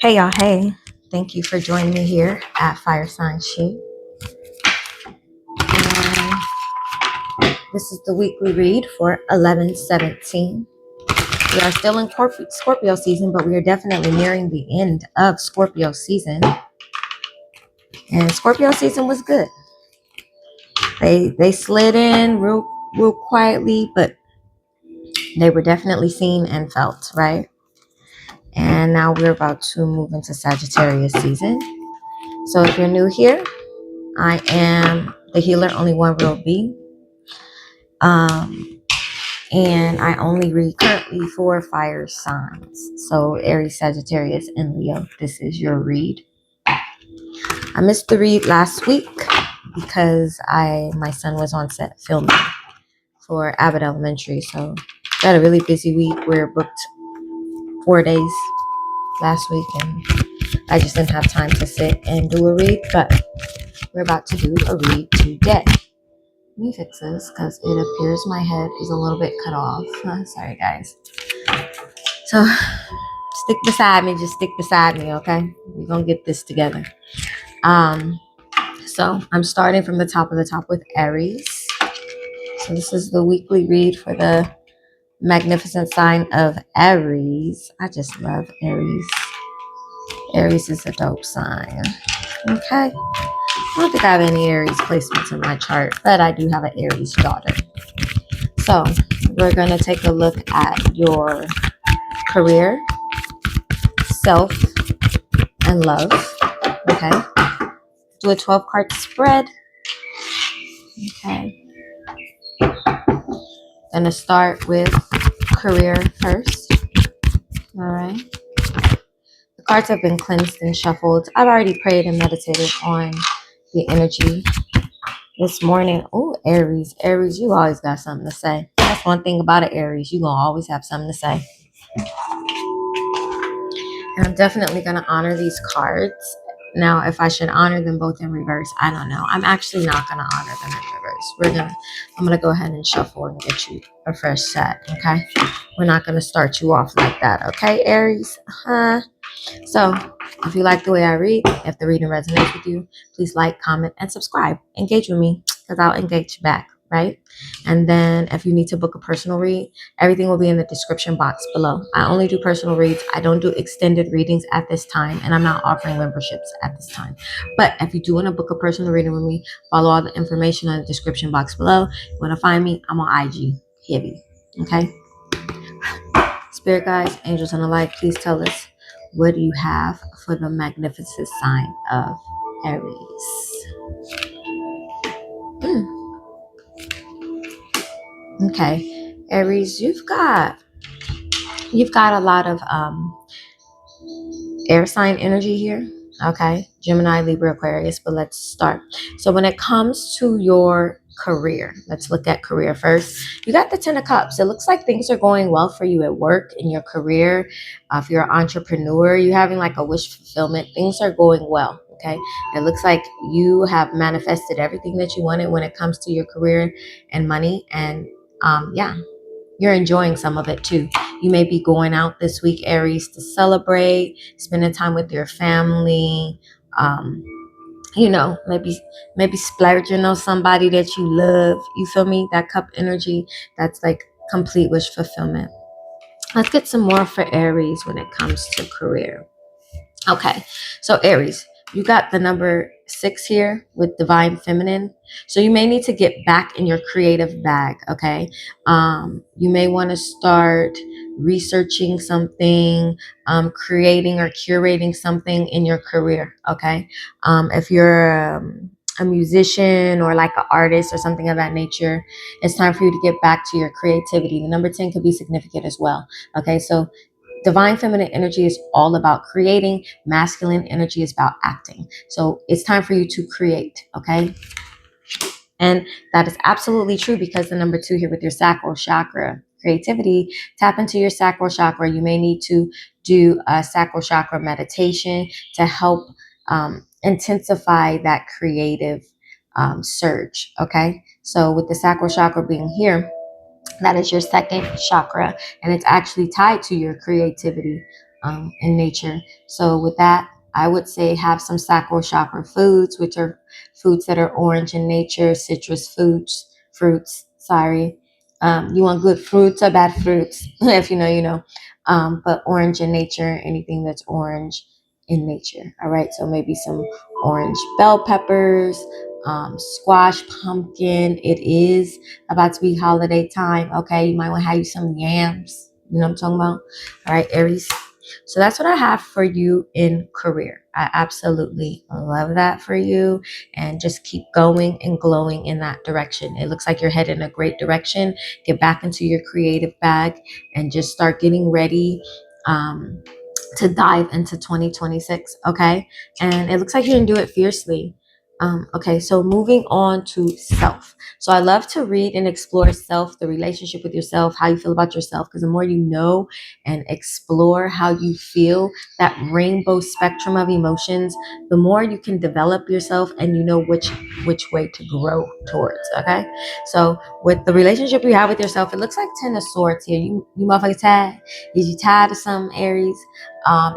Hey y'all, hey. Thank you for joining me here at Fire Sign She. And this is the weekly read for 11/17. We are still in Scorpio season, but we are definitely nearing the end of Scorpio season. And Scorpio season was good. They slid in real quietly, but they were definitely seen and felt, right? And now we're about to move into Sagittarius season. So if you're new here, I am the healer, only one real being. And I only read currently for fire signs. So Aries, Sagittarius, and Leo, this is your read. I missed the read last week because my son was on set filming for Abbott Elementary. So we had a really busy week. We were booked 4 days last week, and I just didn't have time to sit and do a read, but we're about to do a read today. Let me fix this because it appears my head is a little bit cut off. Sorry, guys. So stick beside me. Just stick beside me, okay? We're going to get this together. So I'm starting from the top with Aries. So this is the weekly read for the magnificent sign of Aries. I just love Aries. Aries is a dope sign. Okay. I don't think I have any Aries placements in my chart, but I do have an Aries daughter. So we're going to take a look at your career, self, and love. Okay. Do a 12-card spread. Okay. Gonna start with career first. All right. The cards have been cleansed and shuffled. I've already prayed and meditated on the energy this morning. Oh, Aries. Aries, you always got something to say. That's one thing about an Aries. You're going to always have something to say. And I'm definitely going to honor these cards. Now, if I should honor them both in reverse, I don't know. I'm actually not going to honor them in reverse. I'm going to go ahead and shuffle and get you a fresh set, okay? We're not going to start you off like that, okay, Aries? So, if you like the way I read, if the reading resonates with you, please like, comment, and subscribe. Engage with me because I'll engage back, right? And then if you need to book a personal read, everything will be in the description box below. I only do personal reads. I don't do extended readings at this time, and I'm not offering memberships at this time. But if you do want to book a personal reading with me, follow all the information in the description box below. You want to find me? I'm on IG. Heavy. Okay? Spirit guides, angels, and the light, please tell us, what do you have for the magnificent sign of Aries? Okay, Aries, you've got a lot of air sign energy here. Okay, Gemini, Libra, Aquarius, but let's start. So when it comes to your career, let's look at career first. You got the 10 of Cups. It looks like things are going well for you at work, in your career. If you're an entrepreneur, you're having like a wish fulfillment. Things are going well. Okay, it looks like you have manifested everything that you wanted when it comes to your career and money. And yeah, you're enjoying some of it too. You may be going out this week, Aries, to celebrate, spending time with your family. Maybe splurging on somebody that you love. You feel me? That cup energy, that's like complete wish fulfillment. Let's get some more for Aries when it comes to career. Okay, so Aries, you got the number 6 here with divine feminine. So you may need to get back in your creative bag, okay? You may want to start researching something, creating or curating something in your career, okay? If you're a musician or like an artist or something of that nature, it's time for you to get back to your creativity. The number 10 could be significant as well, okay? So divine feminine energy is all about creating. Masculine energy is about acting. So it's time for you to create, okay? And that is absolutely true because the number 2 here with your sacral chakra, creativity, tap into your sacral chakra. You may need to do a sacral chakra meditation to help intensify that creative surge, okay? So with the sacral chakra being here, that is your second chakra, and it's actually tied to your creativity. in nature. So with that, I would say have some sacral chakra foods, which are foods that are orange in nature, citrus fruits, sorry. You want good fruits or bad fruits? If you know, you know. But orange in nature, anything that's orange in nature. All right. So maybe some orange bell peppers, squash, pumpkin. It is about to be holiday time. Okay. You might want to have you some yams. You know what I'm talking about? All right, Aries. So that's what I have for you in career. I absolutely love that for you. And just keep going and glowing in that direction. It looks like you're heading in a great direction. Get back into your creative bag and just start getting ready. To dive into 2026, okay? And it looks like you're gonna do it fiercely. Okay, so moving on to self. So I love to read and explore self, the relationship with yourself, how you feel about yourself, because the more you know and explore how you feel, that rainbow spectrum of emotions, the more you can develop yourself and you know which way to grow towards. Okay, so with the relationship you have with yourself, it looks like Ten of Swords here. You motherfuckers tired? Is you tired of some Aries?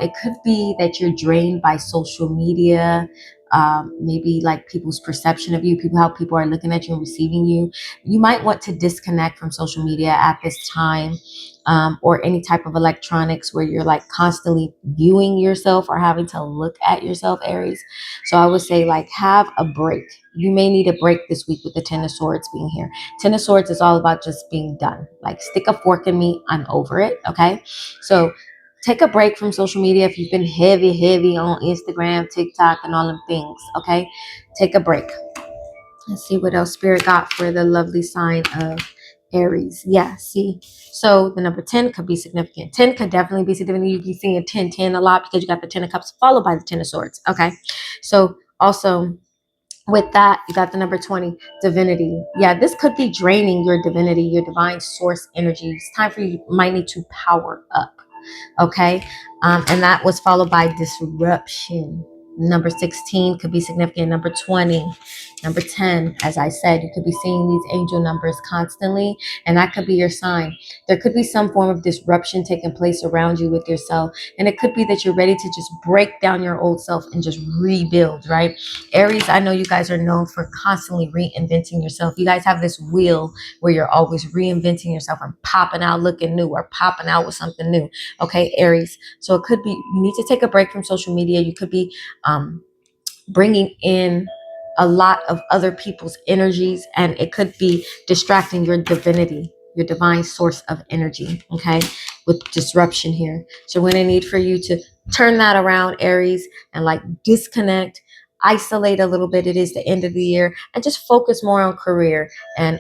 It could be that you're drained by social media, maybe like people's perception of you, how people are looking at you and receiving you. You might want to disconnect from social media at this time, or any type of electronics where you're like constantly viewing yourself or having to look at yourself, Aries. So I would say like have a break. You may need a break this week with the Ten of Swords being here. Ten of Swords is all about just being done. Like stick a fork in me. I'm over it. Okay. So take a break from social media if you've been heavy on Instagram, TikTok, and all them things. Okay, take a break. Let's see what else Spirit got for the lovely sign of Aries. Yeah, see. So the number 10 could be significant. 10 could definitely be significant. You can see a 10 a lot because you got the 10 of cups followed by the 10 of swords. Okay. So also with that, you got the number 20, divinity. Yeah, this could be draining your divinity, your divine source energy. It's time for you might need to power up. Okay. And that was followed by disruption. Number 16 could be significant. Number 20, number 10, as I said, you could be seeing these angel numbers constantly, and that could be your sign. There could be some form of disruption taking place around you with yourself, and it could be that you're ready to just break down your old self and just rebuild, right? Aries, I know you guys are known for constantly reinventing yourself. You guys have this wheel where you're always reinventing yourself and popping out looking new or popping out with something new. Okay, Aries. So it could be you need to take a break from social media. You could be bringing in a lot of other people's energies, and it could be distracting your divinity, your divine source of energy. Okay, with disruption here. So we're gonna need for you to turn that around, Aries, and like disconnect, isolate a little bit. It is the end of the year, and just focus more on career. And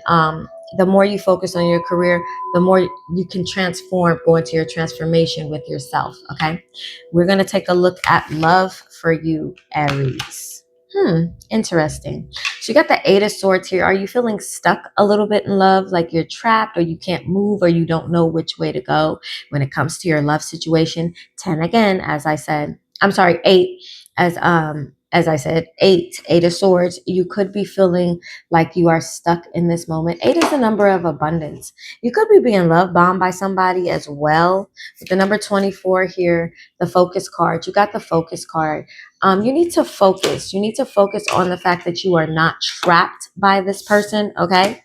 the more you focus on your career, the more you can transform, go into your transformation with yourself. Okay, we're gonna take a look at love for you, Aries. Interesting. So you got the Eight of Swords here. Are you feeling stuck a little bit in love, like you're trapped or you can't move or you don't know which way to go when it comes to your love situation? 10 again, as I said. I'm sorry, 8 as I said, eight of swords. You could be feeling like you are stuck in this moment. 8 is the number of abundance. You could be being love bombed by somebody as well. With the number 24 here, the focus card. You got the focus card. You need to focus. You need to focus on the fact that you are not trapped by this person. Okay.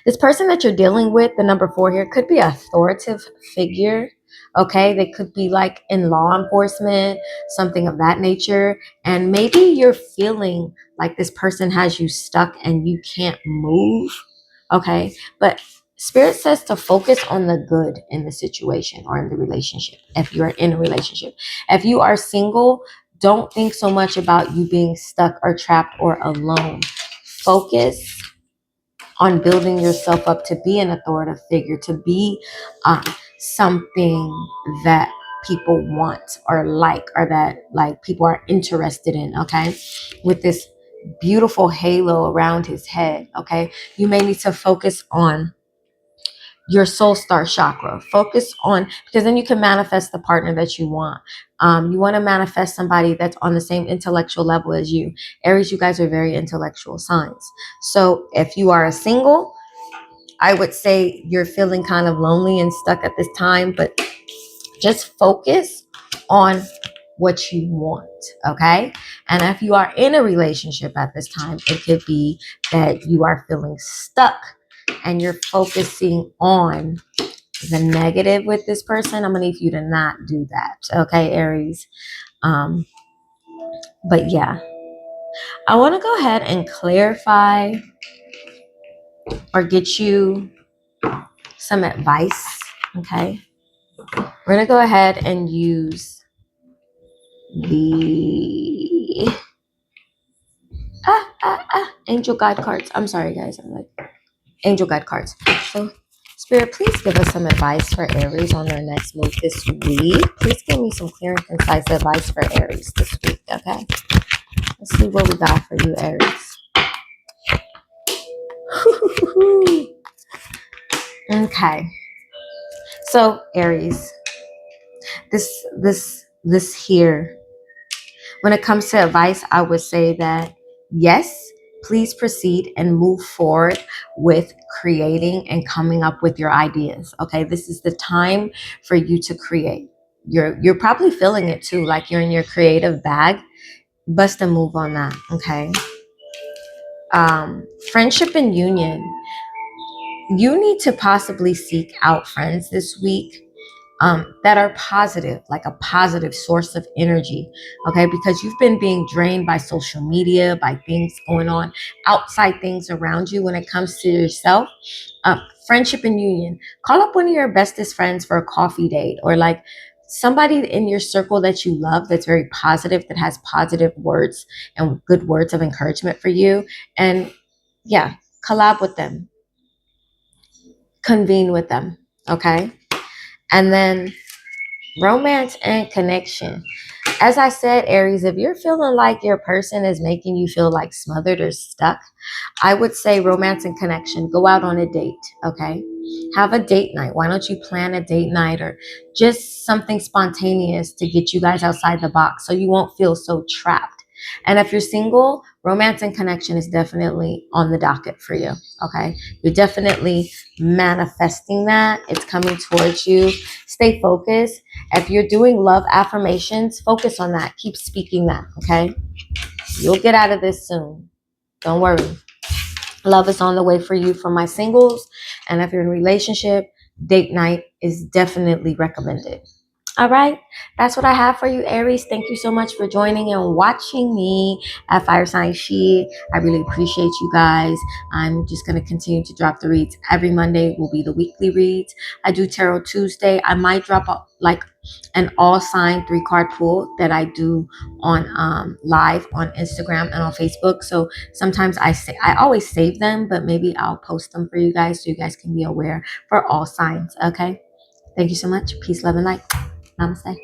This person that you're dealing with, the number 4 here, could be an authoritative figure. Okay. They could be like in law enforcement, something of that nature. And maybe you're feeling like this person has you stuck and you can't move. Okay. But Spirit says to focus on the good in the situation or in the relationship. If you're in a relationship, if you are single, don't think so much about you being stuck or trapped or alone. Focus on building yourself up to be an authoritative figure, to be something that people want or like, or that like people are interested in. Okay, with this beautiful halo around his head. Okay, you may need to focus on your soul star chakra. Focus on, because then you can manifest the partner that you want. You want to manifest somebody that's on the same intellectual level as you. Aries, you guys are very intellectual signs. So if you are a single, I would say you're feeling kind of lonely and stuck at this time, but Just focus on what you want, okay? And if you are in a relationship at this time, it could be that you are feeling stuck and you're focusing on the negative with this person. I'm gonna need you to not do that, okay, Aries? Um, but yeah, I want to go ahead and clarify or get you some advice, okay? We're gonna go ahead and use the angel guide cards. I'm sorry, guys. I'm like angel guide cards. So, Spirit, please give us some advice for Aries on their next move this week. Please give me some clear and concise advice for Aries this week, okay? Let's see what we got for you, Aries. Okay. So, Aries, this here, when it comes to advice, I would say that yes, please proceed and move forward with creating and coming up with your ideas. Okay, this is the time for you to create. You're probably feeling it too, like you're in your creative bag. Bust a move on that. Okay. Friendship and union. You need to possibly seek out friends this week that are positive, like a positive source of energy, okay? Because you've been being drained by social media, by things going on, outside things around you when it comes to yourself. Friendship and union. Call up one of your bestest friends for a coffee date, or like somebody in your circle that you love that's very positive, that has positive words and good words of encouragement for you. And yeah, collab with them, convene with them, okay? And then romance and connection. As I said, Aries, if you're feeling like your person is making you feel like smothered or stuck, I would say romance and connection. Go out on a date, okay? Have a date night. Why don't you plan a date night or just something spontaneous to get you guys outside the box so you won't feel so trapped? And if you're single, romance and connection is definitely on the docket for you, okay? You're definitely manifesting that. It's coming towards you. Stay focused. If you're doing love affirmations, focus on that. Keep speaking that, okay? You'll get out of this soon. Don't worry. Love is on the way for you for my singles. And if you're in a relationship, date night is definitely recommended. All right, that's what I have for you, Aries. Thank you so much for joining and watching me at Fire Sign She. I really appreciate you guys. I'm just going to continue to drop the reads. Every Monday will be the weekly reads. I do Tarot Tuesday. I might drop like an all sign 3-card pool that I do on live on Instagram and on Facebook. So sometimes I always save them, but maybe I'll post them for you guys so you guys can be aware for all signs. Okay. Thank you so much. Peace, love, and light. Namaste.